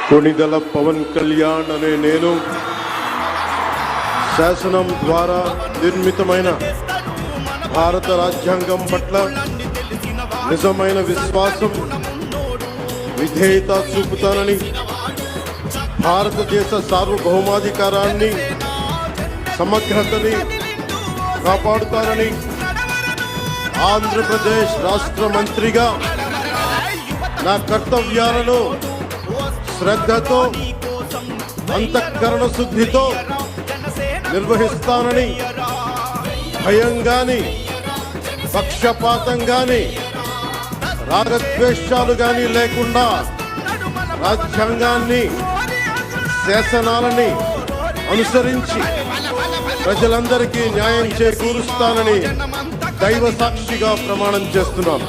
కొణిదెల పవన్ కళ్యాణ్ అనే నేను శాసనం ద్వారా నిర్మితమైన భారత రాజ్యాంగం పట్ల నిజమైన విశ్వాసం విధేయత చూపుతానని, భారతదేశ సార్వభౌమాధికారాన్ని సమగ్రతని కాపాడుతానని ఆంధ్రప్రదేశ్ రాష్ట్ర మంత్రిగా నా కర్తవ్యాలను శ్రద్ధతో అంతఃకరణ శుద్ధితో నిర్వహిస్తానని, భయం గాని పక్షపాతం గాని రాగద్వేషాలు గాని లేకుండా రాజ్యాంగాన్ని శాసనాలని అనుసరించి ప్రజలందరికీ న్యాయం చేకూరుస్తానని దైవ సాక్షిగా ప్రమాణం చేస్తున్నాను.